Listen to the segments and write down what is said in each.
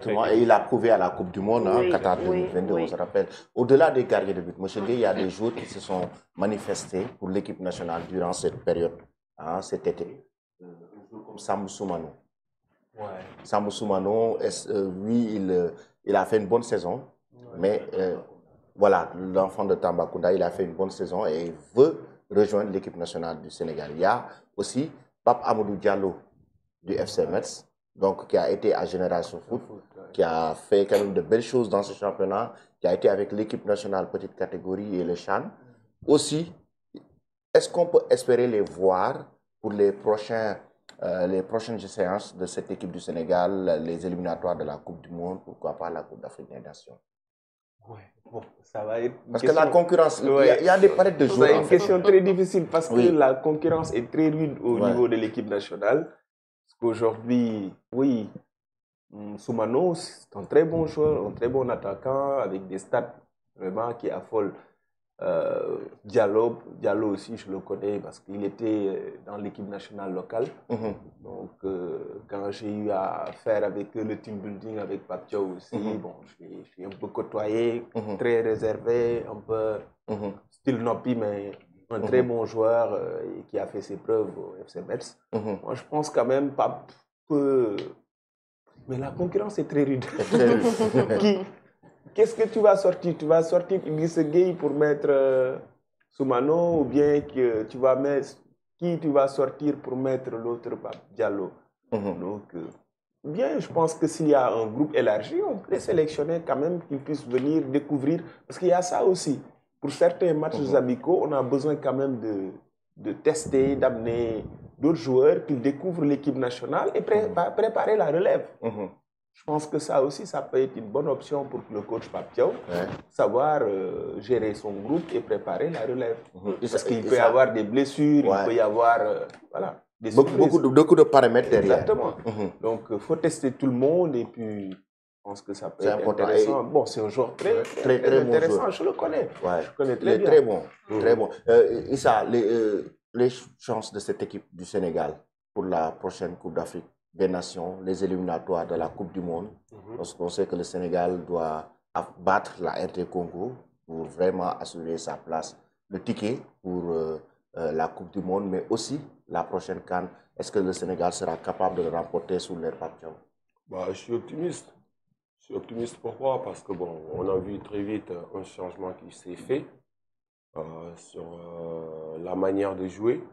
Exactement, et il a prouvé à la Coupe du Monde, Oui, Qatar oui, 2022, on oui. se rappelle. Au-delà des gardiens de but, M. Gueye, il y a des joueurs qui se sont manifestés pour l'équipe nationale durant cette période, cet été. Un joueur comme Sambou Soumano. Ouais. Sambou Soumano, lui, il a fait une bonne saison, mais voilà, l'enfant de Tambacounda, il a fait une bonne saison et il veut rejoindre l'équipe nationale du Sénégal. Il y a aussi Pape Amadou Diallo du FC Metz, donc qui a été à Génération Foot, qui a fait quand même de belles choses dans ce championnat, qui a été avec l'équipe nationale petite catégorie et le CHAN. Aussi, est-ce qu'on peut espérer les voir pour les prochaines séances de cette équipe du Sénégal, les éliminatoires de la Coupe du Monde, pourquoi pas la Coupe d'Afrique des Nations? Ouais, bon, ça va être parce que la concurrence, il y a des palettes de joueurs. C'est une question très difficile parce que la concurrence est très rude au Ouais. niveau de l'équipe nationale. Parce qu'aujourd'hui, oui, Soumano, c'est un très bon joueur, un très bon attaquant avec des stats vraiment qui affolent. Diallo aussi, je le connais parce qu'il était dans l'équipe nationale locale. Donc, quand j'ai eu à faire avec le team building, avec Pape Thiaw aussi, bon, je suis un peu côtoyé, très réservé, un peu style Nopi, mais un très bon joueur qui a fait ses preuves au FC Metz. Moi, je pense quand même pas que... Mais la concurrence est très rude. Qu'est-ce que tu vas sortir? Tu vas sortir Idrissa Gueye pour mettre Soumano ou bien que tu vas mettre qui tu vas sortir pour mettre l'autre Pape Diallo? Donc, bien, je pense que s'il y a un groupe élargi, on peut les sélectionner quand même qu'ils puissent venir découvrir. Parce qu'il y a ça aussi. Pour certains matchs amicaux, on a besoin quand même de tester, d'amener d'autres joueurs qui découvrent l'équipe nationale et préparer la relève. Je pense que ça aussi, ça peut être une bonne option pour le coach Pape Thiaw, savoir gérer son groupe et préparer la relève. Parce qu'il peut y avoir des blessures, il peut y avoir voilà, des beaucoup de paramètres derrière. Exactement. Donc, il faut tester tout le monde et puis je pense que ça peut être intéressant. Bon, c'est un joueur très intéressant, bon, je le connais. Je connais très bien. Très bon, très bon. Issa, les chances de cette équipe du Sénégal pour la prochaine Coupe d'Afrique des Nations, les éliminatoires de la Coupe du Monde, parce qu'on sait que le Sénégal doit battre la RT Congo pour vraiment assurer sa place, le ticket pour la Coupe du Monde, mais aussi la prochaine CAN. Est-ce que le Sénégal sera capable de le remporter sous l'air Pape Thiaw? Je suis optimiste. Je suis optimiste pourquoi? Parce que bon, on a vu très vite un changement qui s'est fait sur la manière de jouer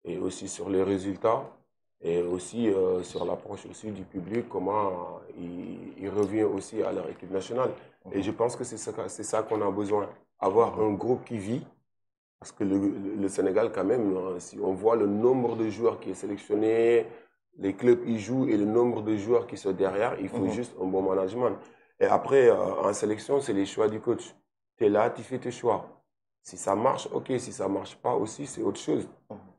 et aussi sur les résultats. Et aussi sur l'approche aussi du public, comment il revient aussi à leur équipe nationale. Et je pense que c'est ça qu'on a besoin, avoir un groupe qui vit. Parce que le Sénégal, quand même, si on voit le nombre de joueurs qui est sélectionné, les clubs y jouent et le nombre de joueurs qui sont derrière, il faut juste un bon management. Et après, en sélection, c'est les choix du coach. Tu es là, tu fais tes choix. Si ça marche, ok. Si ça ne marche pas aussi, c'est autre chose.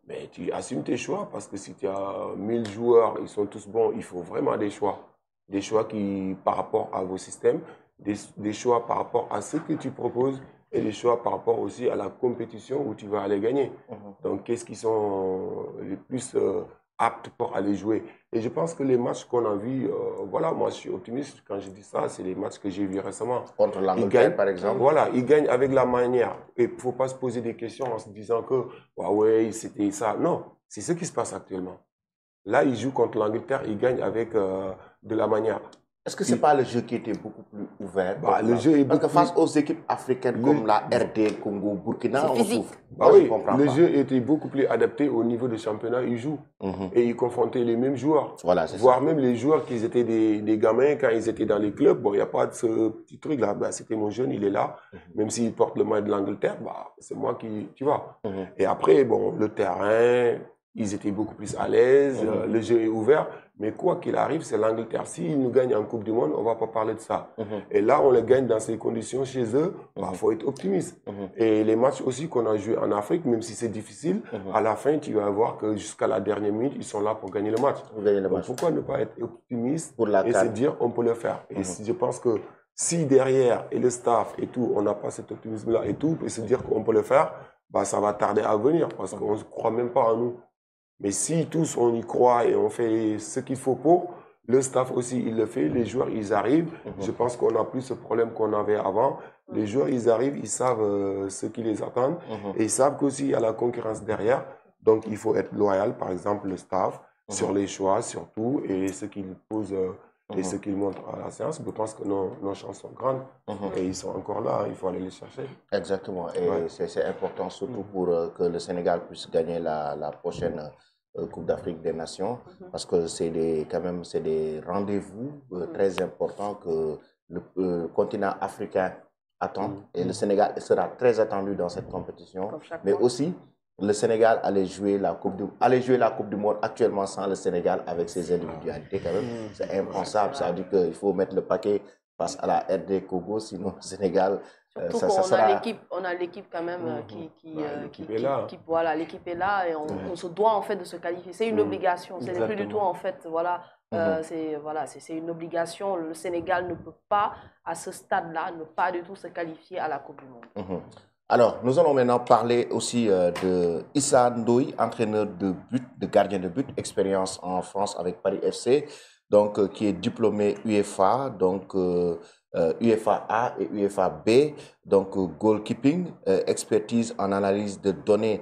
Mais tu assumes tes choix parce que si tu as 1000 joueurs, ils sont tous bons, il faut vraiment des choix. Des choix qui, par rapport à vos systèmes, des choix par rapport à ce que tu proposes et des choix par rapport aussi à la compétition où tu vas aller gagner. Donc, qu'est-ce qui sont les plus aptes pour aller jouer? Et je pense que les matchs qu'on a vus, voilà, moi je suis optimiste quand je dis ça, c'est les matchs que j'ai vus récemment. Contre l'Angleterre, par exemple. Voilà, ils gagnent avec la manière. Et il ne faut pas se poser des questions en se disant que, ouais, c'était ça. Non, c'est ce qui se passe actuellement. Là, ils jouent contre l'Angleterre, ils gagnent avec de la manière. Est-ce que ce n'est pas le jeu qui était beaucoup plus ouvert? Le jeu est parce que face aux équipes africaines comme la RD, Congo, Burkina, on souffre. Oui, le jeu était beaucoup plus adapté au niveau des championnats. Ils jouent et ils confrontaient les mêmes joueurs. Voilà, voire même les joueurs qui étaient des gamins quand ils étaient dans les clubs. Bon, il n'y a pas de ce petit truc-là. C'était mon jeune, il est là. Même s'il porte le maillot de l'Angleterre, c'est moi qui, tu vois. Et après, bon, le terrain, ils étaient beaucoup plus à l'aise. Le jeu est ouvert. Mais quoi qu'il arrive, c'est l'Angleterre. S'ils nous gagnent en Coupe du Monde, on ne va pas parler de ça. Et là, on les gagne dans ces conditions chez eux. Il faut être optimiste. Et les matchs aussi qu'on a joués en Afrique, même si c'est difficile, à la fin, tu vas voir que jusqu'à la dernière minute, ils sont là pour gagner le match. Donc, pourquoi ne pas être optimiste et se dire on peut le faire? Et je pense que si derrière, et le staff et tout, on n'a pas cet optimisme-là et tout, et se dire qu'on peut le faire, ça va tarder à venir parce qu'on ne croit même pas en nous. Mais si tous on y croit et on fait ce qu'il faut pour, Le staff aussi, il le fait. Les joueurs, ils arrivent. Je pense qu'on n'a plus ce problème qu'on avait avant. Les joueurs, ils arrivent, ils savent ce qui les attend. Et ils savent qu'aussi, il y a la concurrence derrière. Donc, il faut être loyal, par exemple, le staff, sur les choix, surtout, et ce qu'ils posent et ce qu'ils montrent à la séance. Je pense que nos chances sont grandes. Et ils sont encore là, il faut aller les chercher. Exactement. Et c'est important, surtout pour que le Sénégal puisse gagner la prochaine Coupe d'Afrique des Nations, parce que c'est quand même des rendez-vous très importants que le continent africain attend. Et le Sénégal sera très attendu dans cette compétition. Mais aussi, le Sénégal allait jouer la Coupe du Monde actuellement sans le Sénégal avec ses individualités quand même. C'est impensable. Ça veut dire qu'il faut mettre le paquet face à la RD Congo, sinon le Sénégal... Surtout qu'on a l'équipe quand même voilà, l'équipe est là et on se doit en fait de se qualifier. C'est une obligation, ce n'est plus du tout en fait, voilà, c'est une obligation. Le Sénégal ne peut pas, à ce stade-là, ne pas du tout se qualifier à la Coupe du Monde. Alors, nous allons maintenant parler aussi de Issa Ndoye, entraîneur de gardien de but, expérience en France avec Paris FC, donc qui est diplômé UEFA, donc UEFA A et UEFA B, donc goalkeeping, expertise en analyse de données